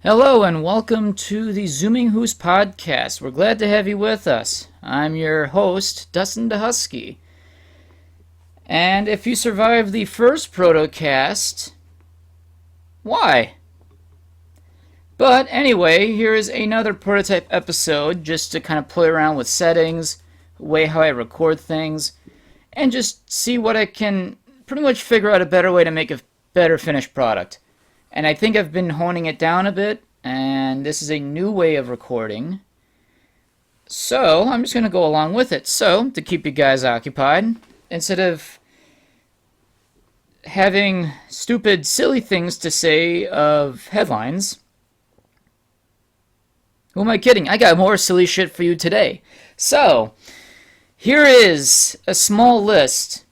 Hello and welcome to the Zooming Hoosk podcast. We're glad to have you with us. I'm your host, Dustin DaHusky. And if you survived the first Proto-Cast, why? But anyway, here is another prototype episode just to kind of play around with settings, way how I record things, and just see what I can pretty much figure out a better way to make a better finished product. And I think I've been honing it down a bit, and this is a new way of recording. So I'm just going to go along with it. So, to keep you guys occupied, instead of having stupid, silly things to say of headlines, who am I kidding? I got more silly shit for you today. So, here is a small list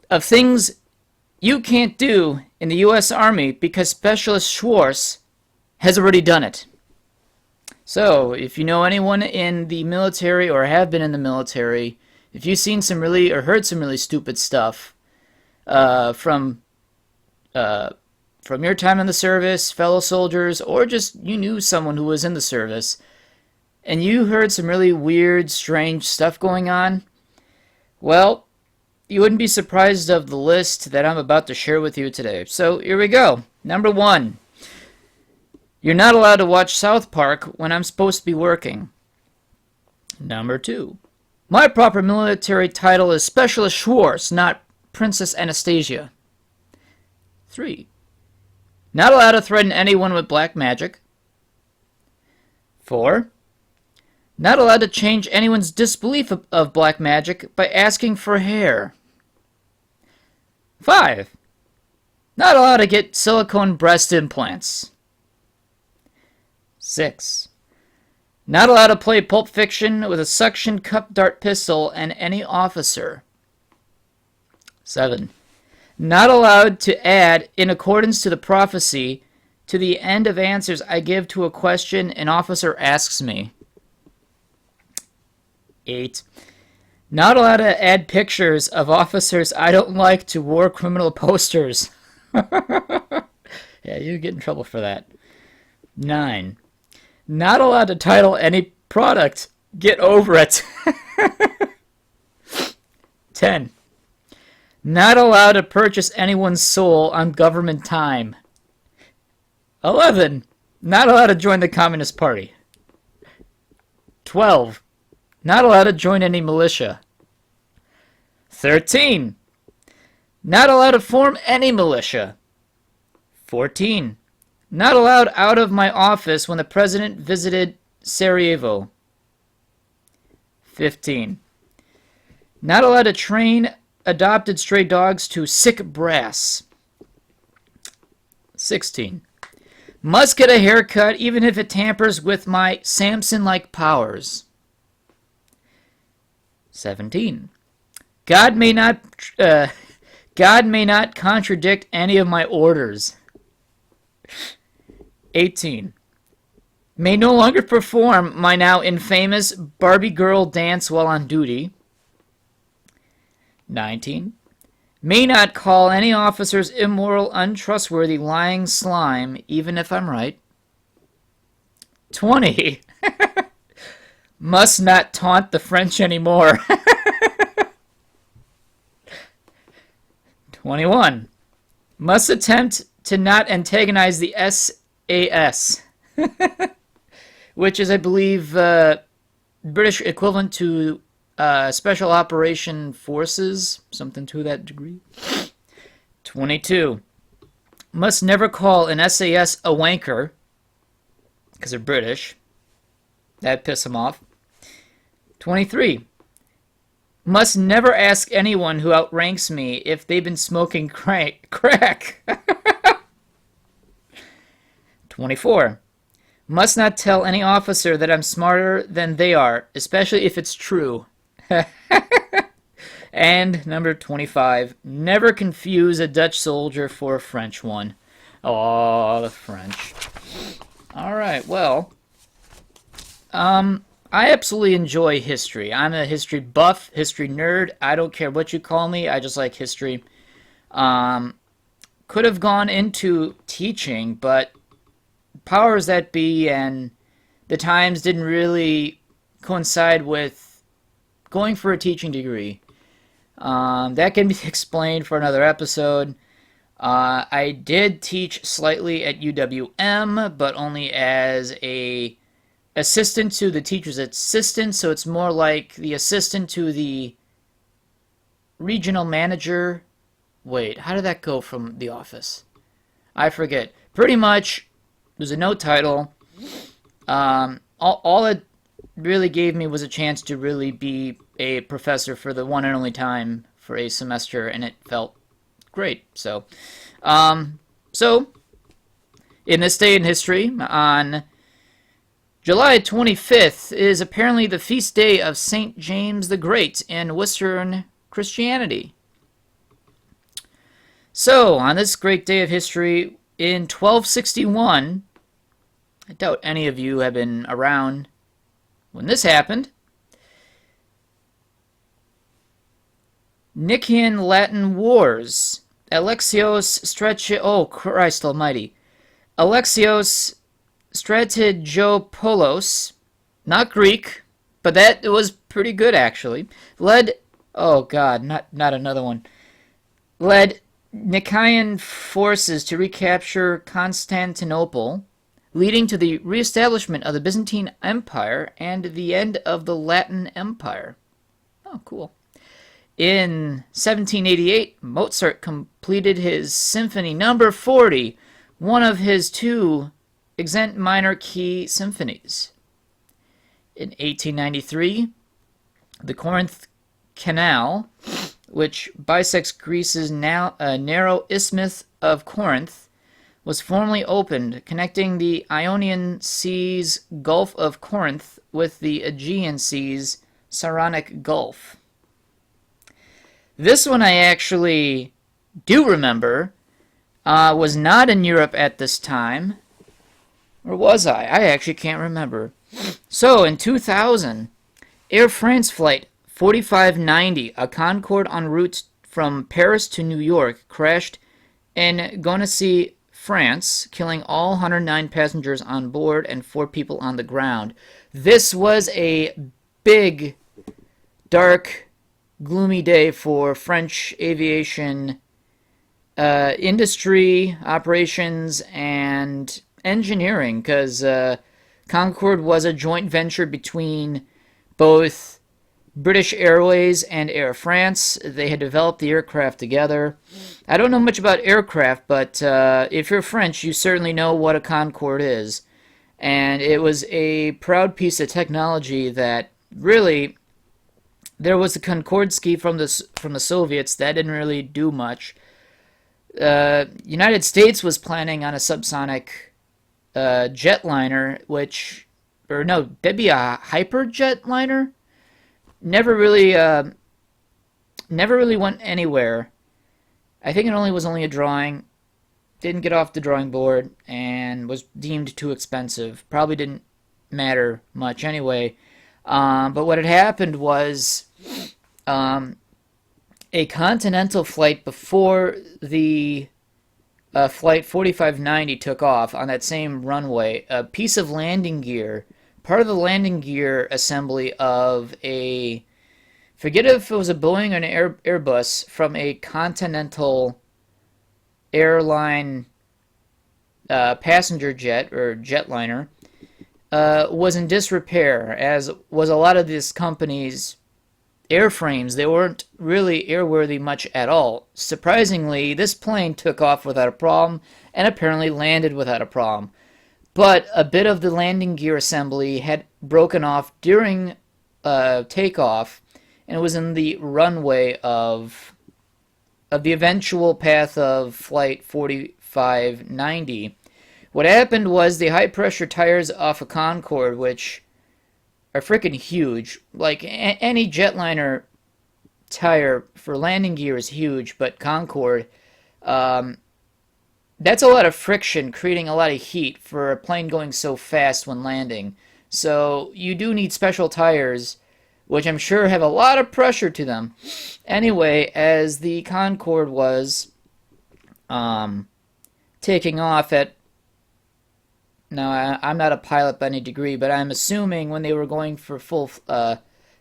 of things you can't do in the U.S. Army because Specialist Schwartz has already done it. So, if you know anyone in the military or have been in the military, if you've seen some really or heard some really stupid stuff from your time in the service, fellow soldiers, or just you knew someone who was in the service, and you heard some really weird, strange stuff going on, well, you wouldn't be surprised of the list that I'm about to share with you today. So here we go. Number 1. You're not allowed to watch South Park when I'm supposed to be working. Number 2. My proper military title is Specialist Schwartz, not Princess Anastasia. 3. Not allowed to threaten anyone with black magic. 4. Not allowed to change anyone's disbelief of black magic by asking for hair. 5. Not allowed to get silicone breast implants. 6. Not allowed to play Pulp Fiction with a suction cup dart pistol and any officer. 7. Not allowed to add, in accordance to the prophecy, to the end of answers I give to a question an officer asks me. 8. Not allowed to add pictures of officers I don't like to war criminal posters. Yeah, you get in trouble for that. 9. Not allowed to title any product, get over it. 10. Not allowed to purchase anyone's soul on government time. 11. Not allowed to join the Communist Party. 12. Not allowed to join any militia. 13. Not allowed to form any militia. 14. Not allowed out of my office when the president visited Sarajevo. 15. Not allowed to train adopted stray dogs to sick brass. 16. Must get a haircut even if it tampers with my Samson-like powers. 17. God may not contradict any of my orders. 18. May no longer perform my now infamous Barbie girl dance while on duty. 19. May not call any officers immoral, untrustworthy, lying slime, even if I'm right. 20. Must not taunt the French anymore. 21. Must attempt to not antagonize the SAS, which is, I believe, British equivalent to Special Operation Forces, something to that degree. 22. Must never call an SAS a wanker, because they're British. That'd piss them off. 23. Must never ask anyone who outranks me if they've been smoking crack. 24. Must not tell any officer that I'm smarter than they are, especially if it's true. And number 25. Never confuse a Dutch soldier for a French one. Oh, the French. Alright, well, I absolutely enjoy history. I'm a history buff, history nerd. I don't care what you call me. I just like history. Could have gone into teaching, but powers that be and the times didn't really coincide with going for a teaching degree. That can be explained for another episode. I did teach slightly at UWM, but only as a assistant to the teacher's assistant, so it's more like the assistant to the regional manager. Wait, how did that go from The Office? I forget. Pretty much, there's a no title. All it really gave me was a chance to really be a professor for the one and only time for a semester, and it felt great. So in this day in history, on July 25th is apparently the feast day of St. James the Great in Western Christianity. So, on this great day of history, in 1261, I doubt any of you have been around when this happened, Nician Latin Wars. Alexios Strategopoulos, not Greek, but that was pretty good actually, led Nicaean forces to recapture Constantinople, leading to the reestablishment of the Byzantine Empire and the end of the Latin Empire. Oh, cool. In 1788, Mozart completed his Symphony No. 40, one of his two exempt minor key symphonies. In 1893, the Corinth Canal, which bisects Greece's narrow Isthmus of Corinth, was formally opened, connecting the Ionian Sea's Gulf of Corinth with the Aegean Sea's Saronic Gulf. This one I actually do remember, was not in Europe at this time. Or was I? I actually can't remember. So, in 2000, Air France flight 4590, a Concorde en route from Paris to New York, crashed in Gonesse, France, killing all 109 passengers on board and 4 people on the ground. This was a big, dark, gloomy day for French aviation industry, operations, and engineering, because Concorde was a joint venture between both British Airways and Air France. They had developed the aircraft together. I don't know much about aircraft, but if you're French, you certainly know what a Concorde is. And it was a proud piece of technology that really, there was the Concordski from the Soviets that didn't really do much. United States was planning on a subsonic jetliner, that'd be a hyperjetliner. Never really went anywhere. I think it was only a drawing. Didn't get off the drawing board and was deemed too expensive. Probably didn't matter much anyway. But what had happened was a continental flight before the flight 4590 took off on that same runway. A piece of landing gear, part of the landing gear assembly of forget if it was a Boeing or an Airbus from a Continental airline passenger jet or jetliner, was in disrepair, as was a lot of this company's airframes. They weren't really airworthy much at all. Surprisingly, this plane took off without a problem and apparently landed without a problem. But a bit of the landing gear assembly had broken off during takeoff, and it was in the runway of the eventual path of Flight 4590. What happened was the high-pressure tires off a Concorde, which are freaking huge. Like, any jetliner tire for landing gear is huge, but Concorde, that's a lot of friction, creating a lot of heat for a plane going so fast when landing. So you do need special tires, which I'm sure have a lot of pressure to them. Anyway, as the Concorde was taking off at Now, I'm not a pilot by any degree, but I'm assuming when they were going for full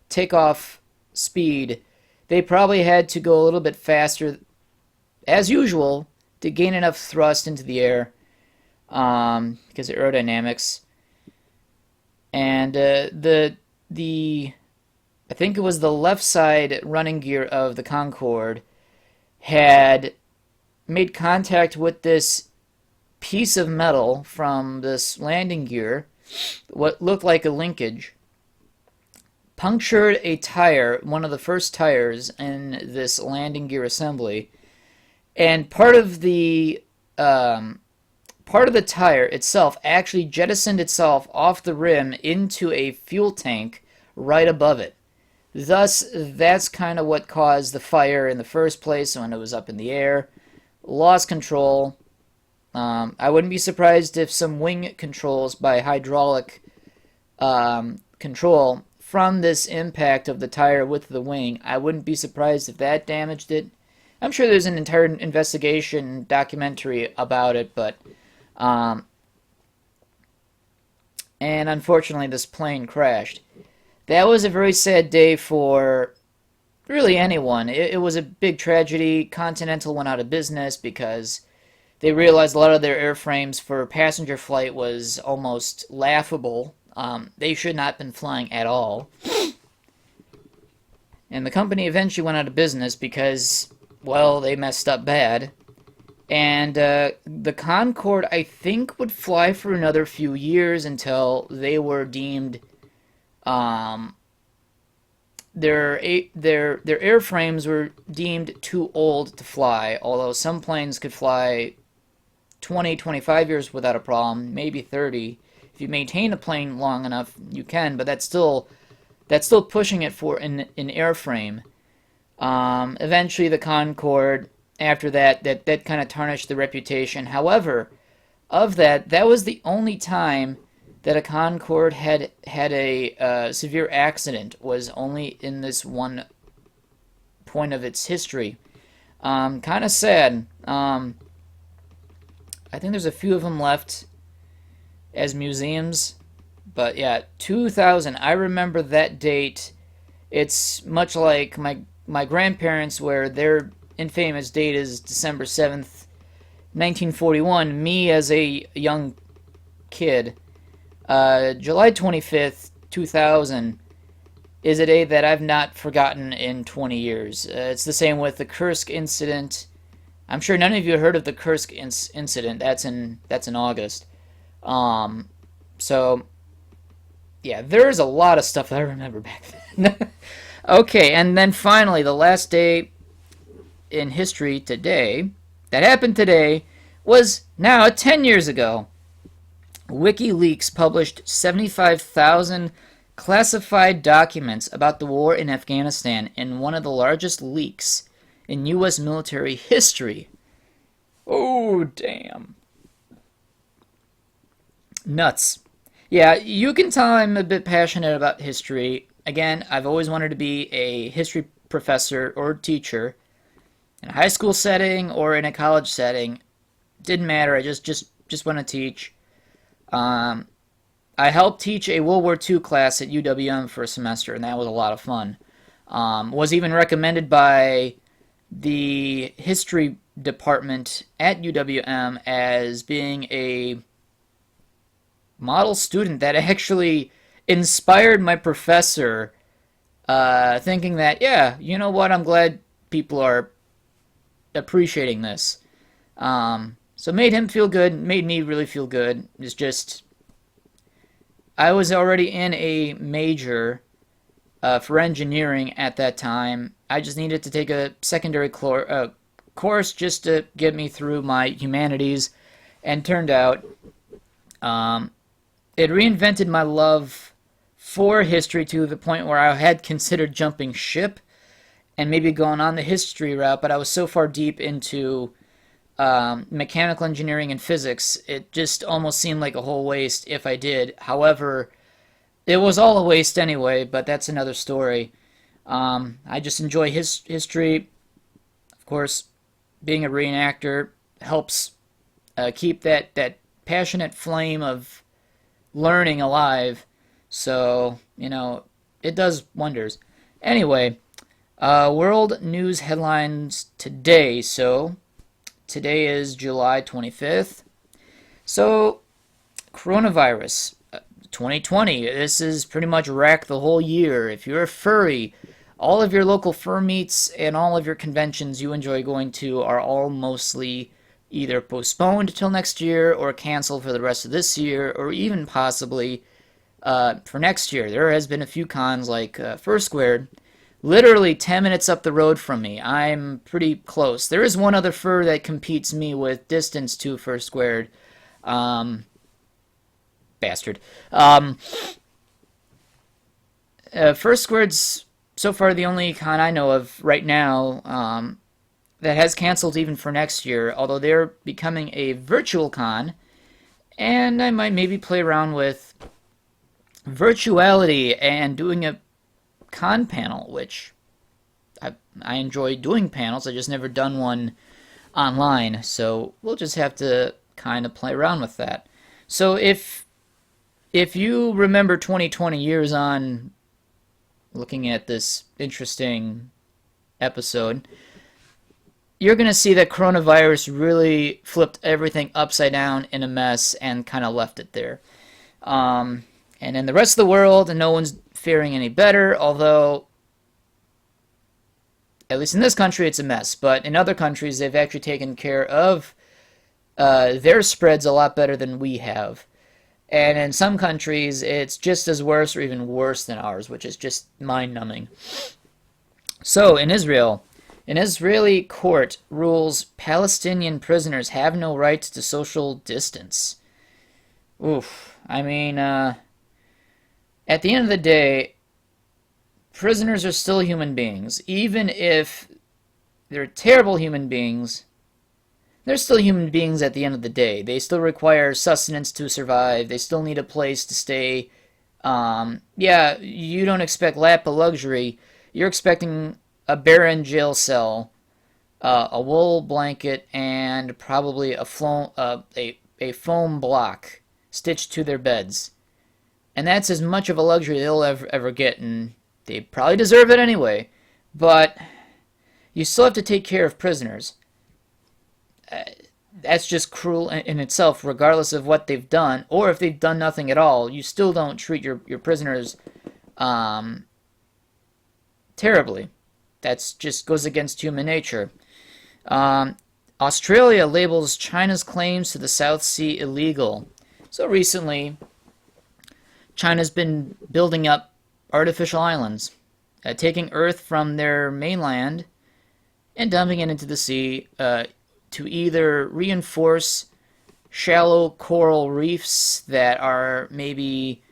takeoff speed, they probably had to go a little bit faster, as usual, to gain enough thrust into the air because of aerodynamics. And the I think it was the left side running gear of the Concorde had made contact with this piece of metal from this landing gear, what looked like a linkage, punctured a tire, one of the first tires in this landing gear assembly, and part of the tire itself actually jettisoned itself off the rim into a fuel tank right above it. Thus, that's kind of what caused the fire in the first place when it was up in the air. Lost control. I wouldn't be surprised if some wing controls by hydraulic control from this impact of the tire with the wing, I wouldn't be surprised if that damaged it. I'm sure there's an entire investigation documentary about it, but and unfortunately this plane crashed. That was a very sad day for really anyone. It was a big tragedy. Continental went out of business because they realized a lot of their airframes for passenger flight was almost laughable. They should not have been flying at all. And the company eventually went out of business because, well, they messed up bad. And the Concorde, I think, would fly for another few years until they were deemed their airframes were deemed too old to fly, although some planes could fly 20, 25 years without a problem, maybe 30. If you maintain a plane long enough, you can, but that's still pushing it for an airframe. Eventually, the Concorde, after that kind of tarnished the reputation. However, of that was the only time that a Concorde had a severe accident, was only in this one point of its history. Kind of sad. I think there's a few of them left as museums. But yeah, 2000, I remember that date. It's much like my grandparents, where their infamous date is December 7th, 1941. Me as a young kid, July 25th, 2000 is a day that I've not forgotten in 20 years. It's the same with the Kursk incident. I'm sure none of you heard of the Kursk incident. That's in August. So yeah, there's a lot of stuff that I remember back then. Okay, and then finally, the last day in history today, that happened today, was now 10 years ago. WikiLeaks published 75,000 classified documents about the war in Afghanistan in one of the largest leaks in U.S. military history. Oh, damn. Nuts. Yeah, you can tell I'm a bit passionate about history. Again, I've always wanted to be a history professor or teacher. In a high school setting or in a college setting, didn't matter. I just want to teach. I helped teach a World War II class at UWM for a semester, and that was a lot of fun. Was even recommended by the history department at UWM as being a model student that actually inspired my professor, thinking that, yeah, you know what, I'm glad people are appreciating this. So made him feel good, made me really feel good. It's just, I was already in a major for engineering at that time. I just needed to take a secondary course just to get me through my humanities, and turned out it reinvented my love for history to the point where I had considered jumping ship and maybe going on the history route, but I was so far deep into mechanical engineering and physics, it just almost seemed like a whole waste if I did. However, it was all a waste anyway, but that's another story. I just enjoy history. Of course, being a reenactor helps keep that passionate flame of learning alive. So, it does wonders. Anyway, world news headlines today. So, today is July 25th. So, coronavirus 2020. This is pretty much wrecked the whole year. If you're a furry, all of your local fur meets and all of your conventions you enjoy going to are all mostly either postponed till next year or canceled for the rest of this year, or even possibly for next year. There has been a few cons like Fur Squared, literally 10 minutes up the road from me. I'm pretty close. There is one other fur that competes me with distance to Fur Squared. Bastard. Fur Squared's so far the only con I know of right now that has canceled even for next year, although they're becoming a virtual con, and I might maybe play around with virtuality and doing a con panel, which I enjoy doing panels. I just never done one online, so we'll just have to kind of play around with that. So if you remember 20 years on looking at this interesting episode, you're going to see that coronavirus really flipped everything upside down in a mess and kind of left it there. And in the rest of the world, no one's faring any better, although, at least in this country, it's a mess. But in other countries, they've actually taken care of their spreads a lot better than we have. And in some countries, it's just as worse or even worse than ours, which is just mind-numbing. So, in Israel, an Israeli court rules Palestinian prisoners have no rights to social distance. Oof. I mean, at the end of the day, prisoners are still human beings. Even if they're terrible human beings, they're still human beings at the end of the day. They still require sustenance to survive. They still need a place to stay. Yeah, you don't expect lap of luxury. You're expecting a barren jail cell, a wool blanket, and probably a foam block stitched to their beds. And that's as much of a luxury they'll ever get, and they probably deserve it anyway. But you still have to take care of prisoners. That's just cruel in itself, regardless of what they've done, or if they've done nothing at all. You still don't treat your prisoners terribly. That just goes against human nature. Australia labels China's claims to the South Sea illegal. So recently, China's been building up artificial islands, taking Earth from their mainland and dumping it into the sea to either reinforce shallow coral reefs that are maybe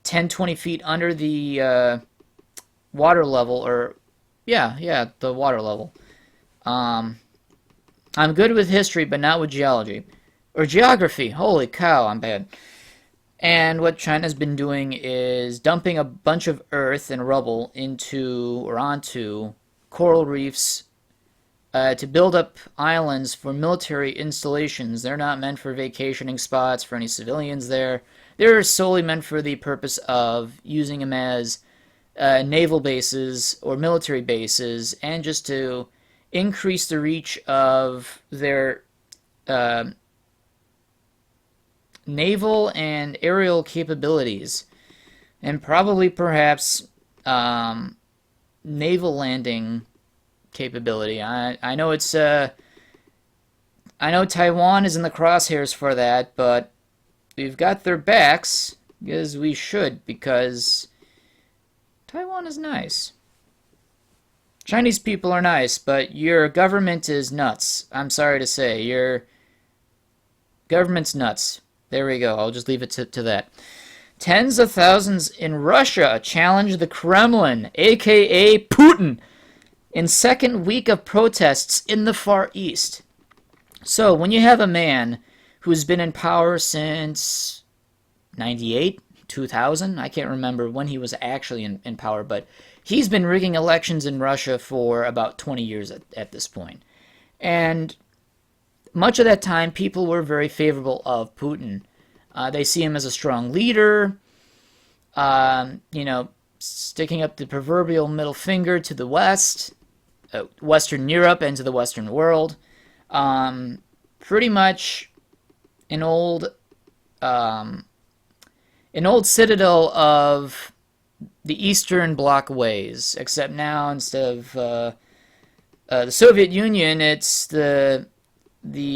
10, 20 feet under the water level, or the water level. I'm good with history, but not with geology. Or geography. Holy cow, I'm bad. And what China's been doing is dumping a bunch of earth and rubble onto coral reefs to build up islands for military installations. They're not meant for vacationing spots for any civilians there. They're solely meant for the purpose of using them as naval bases or military bases, and just to increase the reach of their naval and aerial capabilities, and probably perhaps naval landing capability. I know it's I know Taiwan is in the crosshairs for that, but we've got their backs, as we should, because Taiwan is nice. Chinese people are nice, but your government is nuts. I'm sorry to say, your government's nuts. There we go. I'll just leave it to that. Tens of thousands in Russia challenge the Kremlin, aka Putin, in second week of protests in the Far East. So, when you have a man who's been in power since 98, 2000, I can't remember when he was actually in power, but he's been rigging elections in Russia for about 20 years at this point. And much of that time, people were very favorable of Putin. They see him as a strong leader, sticking up the proverbial middle finger to the West, Western Europe, and to the Western world. Pretty much an old citadel of the Eastern Bloc ways, except now instead of the Soviet Union, it's the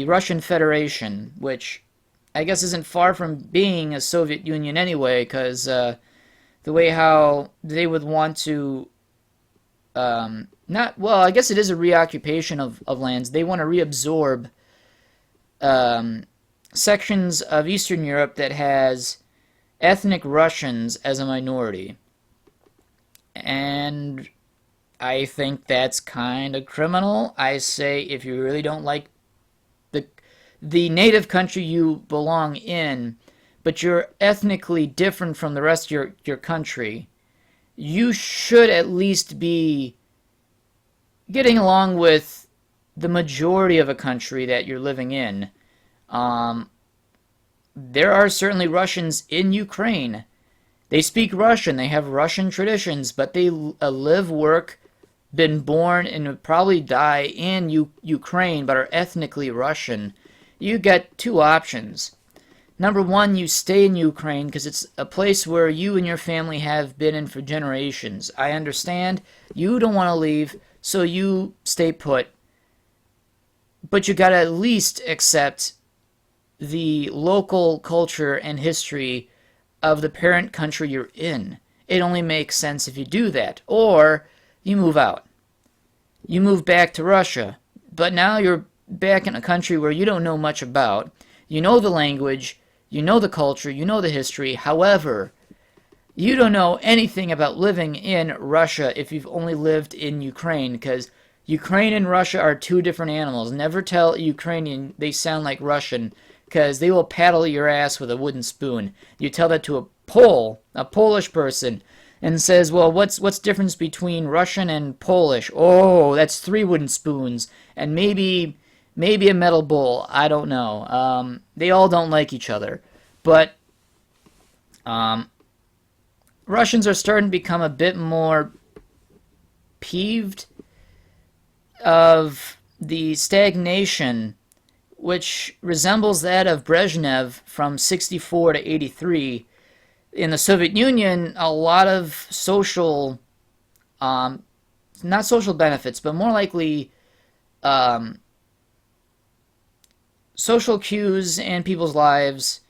Russian Federation, which I guess isn't far from being a Soviet Union anyway, because the way how they would want to I guess it is a reoccupation of lands. They want to reabsorb sections of Eastern Europe that has ethnic Russians as a minority. And I think that's kind of criminal. I say if you really don't like the native country you belong in, but you're ethnically different from the rest of your country, you should at least be getting along with the majority of a country that you're living in. There are certainly Russians in Ukraine. They speak Russian, they have Russian traditions, but they live, work, been born, and would probably die in Ukraine, but are ethnically Russian. You get two options. Number one, you stay in Ukraine because it's a place where you and your family have been in for generations. I understand you don't want to leave, so you stay put. But you got to at least accept the local culture and history of the parent country you're in. It only makes sense if you do that. Or you move out. You move back to Russia. But now you're back in a country where you don't know much about. You know the language, you know the culture, you know the history. However, you don't know anything about living in Russia if you've only lived in Ukraine, because Ukraine and Russia are two different animals. Never tell a Ukrainian they sound like Russian, because they will paddle your ass with a wooden spoon. You tell that to a Polish person, and says, well, what's difference between Russian and Polish? Oh, that's 3 wooden spoons, and maybe a metal bowl. I don't know. They all don't like each other. But Russians are starting to become a bit more peeved of the stagnation, which resembles that of Brezhnev from 64 to 83. In the Soviet Union, a lot of social, not social benefits, but more likely social cues in people's lives,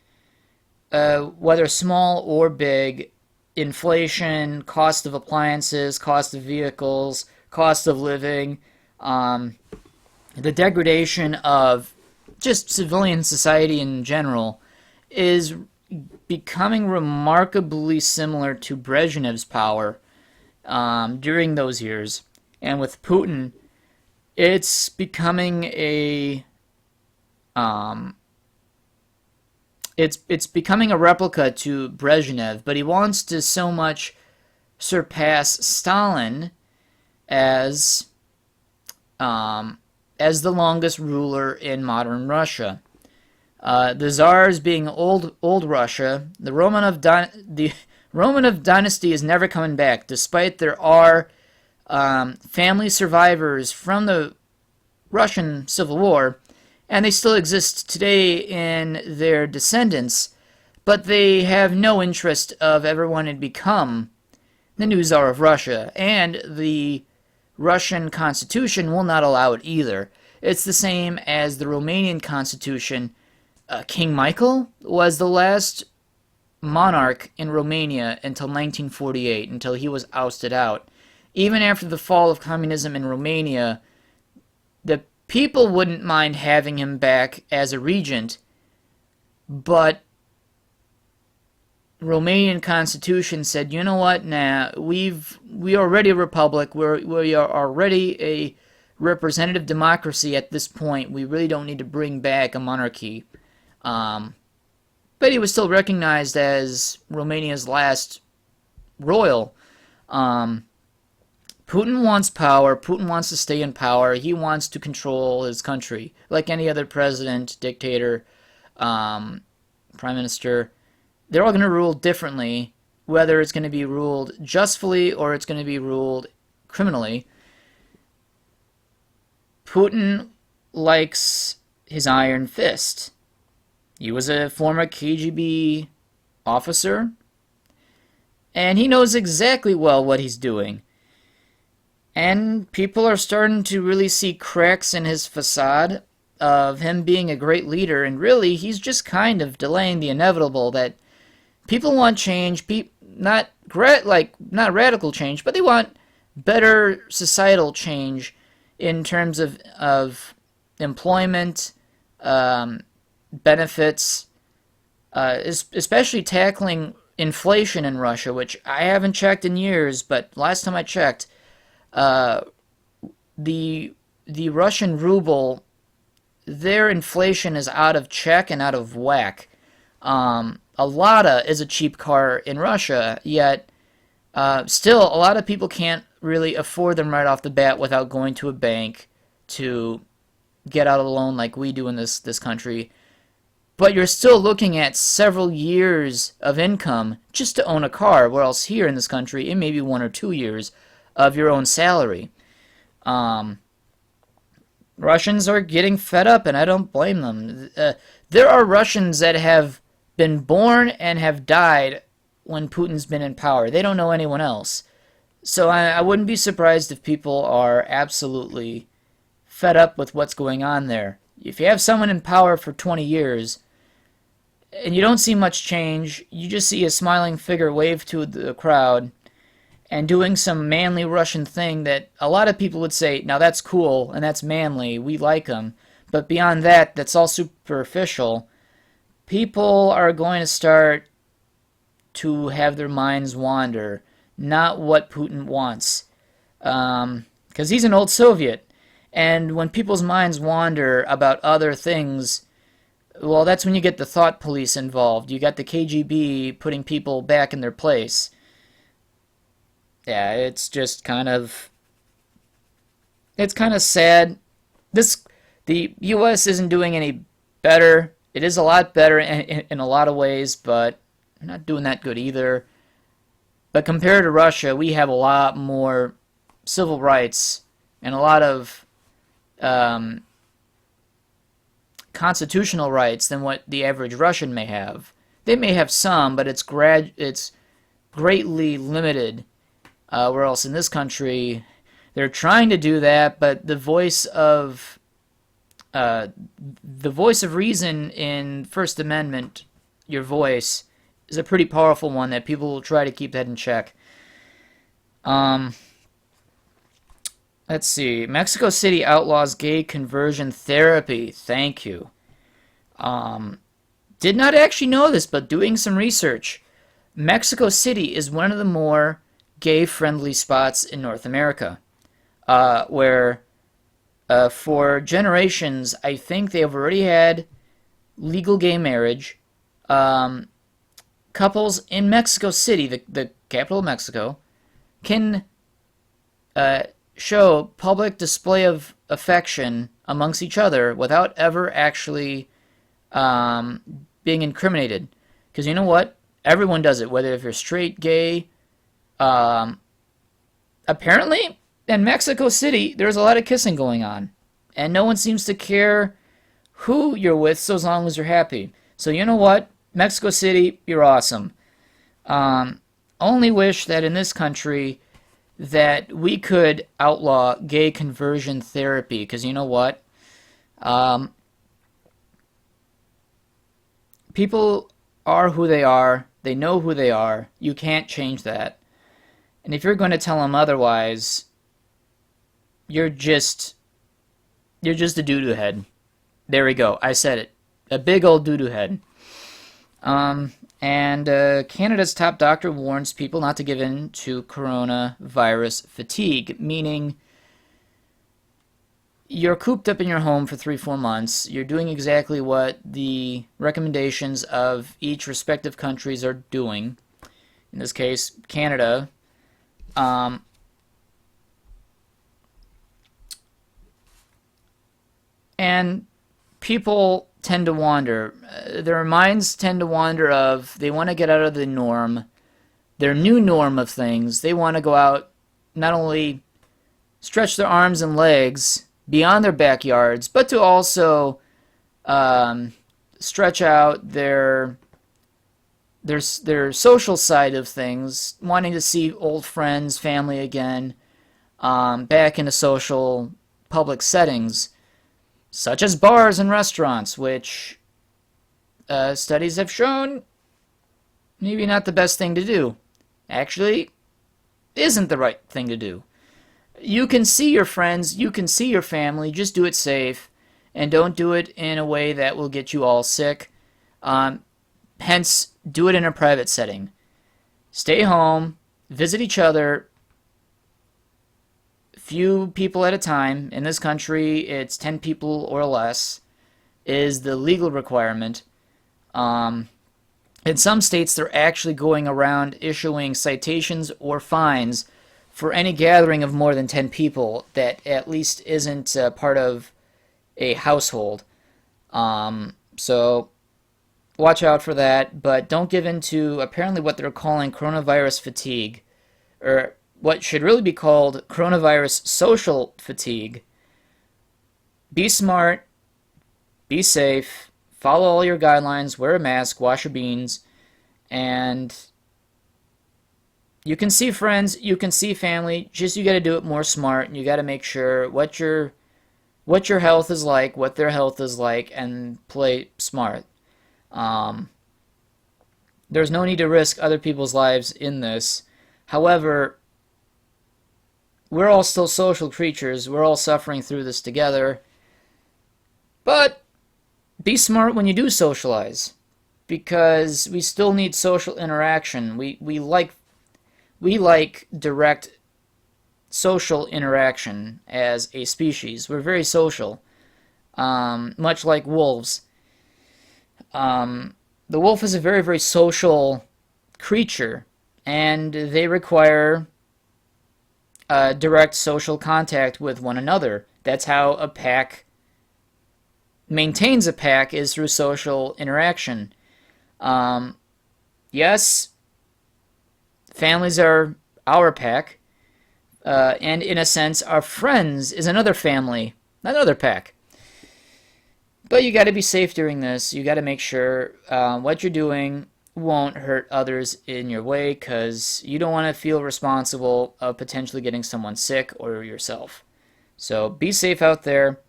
whether small or big, inflation, cost of appliances, cost of vehicles, cost of living, the degradation of just civilian society in general is becoming remarkably similar to Brezhnev's power during those years. And with Putin, it's becoming a it's becoming a replica to Brezhnev, but he wants to so much surpass Stalin as the longest ruler in modern Russia. The Tsars being old Russia, the Romanov dynasty is never coming back, despite there are family survivors from the Russian Civil War, and they still exist today in their descendants, but they have no interest of ever wanting to become the new Tsar of Russia, and the Russian Constitution will not allow it either. It's the same as the Romanian Constitution. King Michael was the last monarch in Romania until 1948, until he was ousted out. Even after the fall of communism in Romania, the people wouldn't mind having him back as a regent, but Romanian Constitution said, you know what, nah, we are already a republic, we are already a representative democracy at this point, we really don't need to bring back a monarchy. But he was still recognized as Romania's last royal. Putin wants power. Putin wants to stay in power. He wants to control his country, like any other president, dictator, prime minister. They're all going to rule differently, whether it's going to be ruled justly or it's going to be ruled criminally. Putin likes his iron fist. He was a former KGB officer, and he knows exactly well what he's doing. And people are starting to really see cracks in his facade of him being a great leader, and really he's just kind of delaying the inevitable. That people want change, not radical change, but they want better societal change in terms of employment, benefits, especially tackling inflation in Russia, which I haven't checked in years, but last time I checked, the Russian ruble, their inflation is out of check and out of whack. A Lada is a cheap car in Russia, yet still a lot of people can't really afford them right off the bat without going to a bank to get out a loan like we do in this country. But you're still looking at several years of income just to own a car, whereas here in this country it may be 1 or 2 years of your own salary. Russians are getting fed up, and I don't blame them. There are Russians that have been born and have died when Putin's been in power. They don't know anyone else. So I wouldn't be surprised if people are absolutely fed up with what's going on there. If you have someone in power for 20 years and you don't see much change, you just see a smiling figure wave to the crowd and doing some manly Russian thing that a lot of people would say, now that's cool and that's manly, we like him. But beyond that, that's all superficial. People are going to start to have their minds wander, not what Putin wants. Because he's an old Soviet. And when people's minds wander about other things, well, that's when you get the thought police involved. You got the KGB putting people back in their place. Yeah, it's just kind of sad. The U.S. isn't doing any better. It is a lot better in a lot of ways, but we're not doing that good either. But compared to Russia, we have a lot more civil rights and a lot of constitutional rights than what the average Russian may have. They may have some, but it's greatly limited. Where else in this country, they're trying to do that, but the voice of reason in First Amendment, your voice, is a pretty powerful one that people will try to keep that in check. Let's see. Mexico City outlaws gay conversion therapy. Thank you. Did not actually know this, but doing some research, Mexico City is one of the more gay-friendly spots in North America, where for generations, I think they have already had legal gay marriage. Couples in Mexico City, the capital of Mexico, can show public display of affection amongst each other without ever actually being incriminated. Because you know what? Everyone does it, whether if you're straight, gay. Apparently, in Mexico City, there's a lot of kissing going on. And no one seems to care who you're with so long as you're happy. So you know what? Mexico City, you're awesome. Only wish that in this country that we could outlaw gay conversion therapy. Because you know what? People are who they are. They know who they are. You can't change that. And if you're going to tell them otherwise, you're just a doo-doo head. There we go. I said it. A big old doo-doo head. Canada's top doctor warns people not to give in to coronavirus fatigue, meaning you're cooped up in your home for 3-4 months. You're doing exactly what the recommendations of each respective countries are doing. In this case, Canada. And people tend to wander. Their minds tend to wander they want to get out of the norm, their new norm of things. They want to go out, not only stretch their arms and legs beyond their backyards, but to also stretch out their social side of things, wanting to see old friends, family again, back into social public settings, such as bars and restaurants, which studies have shown maybe not the best thing to do. Actually, isn't the right thing to do. You can see your friends, you can see your family, just do it safe, and don't do it in a way that will get you all sick. Hence, do it in a private setting. Stay home, visit each other, few people at a time. In this country, it's 10 people or less is the legal requirement. In some states, they're actually going around issuing citations or fines for any gathering of more than 10 people that at least isn't part of a household. So watch out for that, but don't give in to apparently what they're calling coronavirus fatigue, or what should really be called coronavirus social fatigue. Be smart, be safe, follow all your guidelines, wear a mask, wash your beans, and you can see friends, you can see family, just you got to do it more smart, and you got to make sure what your health is like, what their health is like, and play smart. There's no need to risk other people's lives in this. However, we're all still social creatures. We're all suffering through this together. But be smart when you do socialize, because we still need social interaction. We like direct social interaction as a species. We're very social, much like wolves. The wolf is a very, very social creature, and they require direct social contact with one another. That's how a pack maintains a pack, is through social interaction. Yes, families are our pack, and in a sense, our friends is another family, another pack. But you got to be safe during this. You got to make sure what you're doing won't hurt others in your way, because you don't want to feel responsible of potentially getting someone sick or yourself. So be safe out there.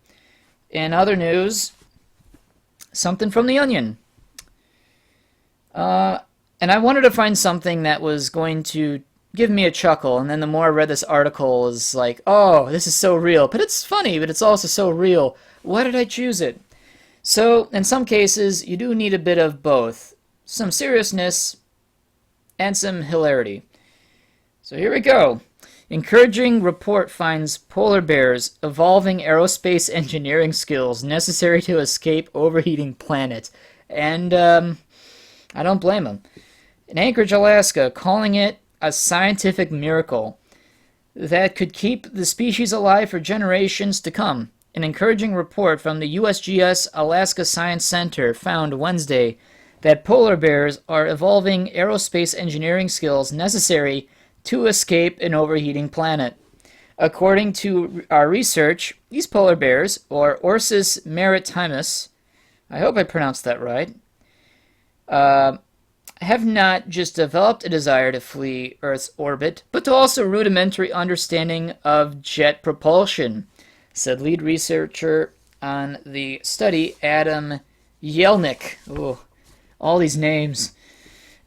In other news, something from The Onion. And I wanted to find something that was going to give me a chuckle, and then the more I read this article, is like, oh, this is so real. But it's funny, but it's also so real. Why did I choose it? So, in some cases, you do need a bit of both. Some seriousness and some hilarity. So here we go. Encouraging report finds polar bears evolving aerospace engineering skills necessary to escape overheating planet. And I don't blame them. In Anchorage, Alaska, calling it a scientific miracle that could keep the species alive for generations to come. An encouraging report from the USGS Alaska Science Center found Wednesday that polar bears are evolving aerospace engineering skills necessary to escape an overheating planet. According to our research, these polar bears, or Ursus maritimus, I hope I pronounced that right, have not just developed a desire to flee Earth's orbit, but to also rudimentary understanding of jet propulsion, said lead researcher on the study, Adam Yelnick. Oh, all these names.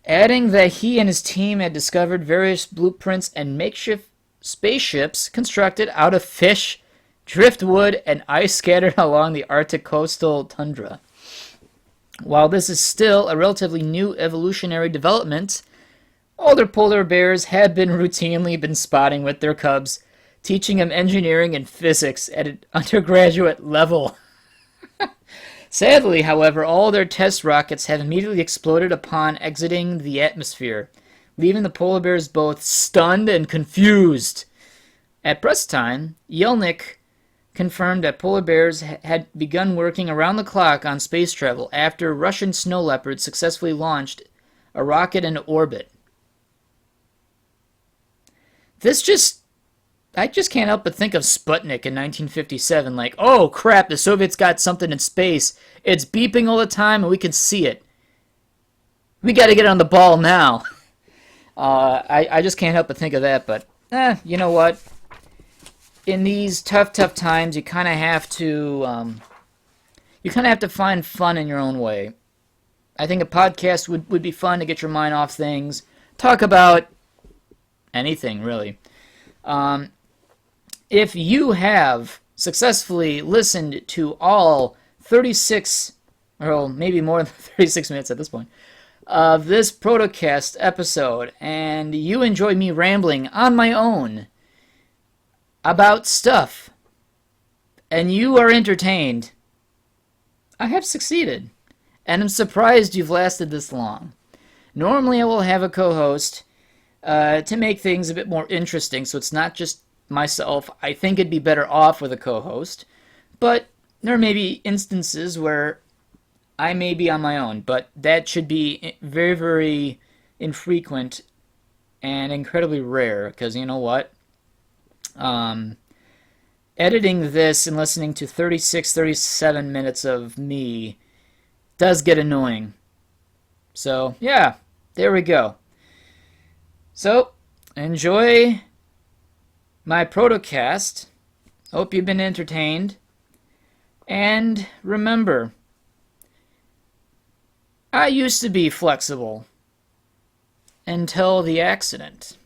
Adding that he and his team had discovered various blueprints and makeshift spaceships constructed out of fish, driftwood, and ice scattered along the Arctic coastal tundra. While this is still a relatively new evolutionary development, older polar bears have routinely been spotting with their cubs, teaching them engineering and physics at an undergraduate level. Sadly, however, all their test rockets have immediately exploded upon exiting the atmosphere, leaving the polar bears both stunned and confused. At press time, Yelnick confirmed that polar bears had begun working around the clock on space travel after Russian snow leopards successfully launched a rocket into orbit. I just can't help but think of Sputnik in 1957, like, oh crap, the Soviets got something in space. It's beeping all the time and we can see it. We got to get on the ball now. I just can't help but think of that, but you know what? In these tough times, you kind of have to find fun in your own way. I think a podcast would be fun to get your mind off things, talk about anything really. If you have successfully listened to all 36, or maybe more than 36 minutes at this point, of this Proto-Cast episode, and you enjoy me rambling on my own about stuff, and you are entertained, I have succeeded, and I'm surprised you've lasted this long. Normally I will have a co-host to make things a bit more interesting, so it's not just myself. I think it'd be better off with a co-host, but there may be instances where I may be on my own, but that should be very, very infrequent and incredibly rare, because you know what? Editing this and listening to 36, 37 minutes of me does get annoying. So, yeah, there we go. So, enjoy my Proto-Cast. Hope you've been entertained. And remember, I used to be flexible until the accident.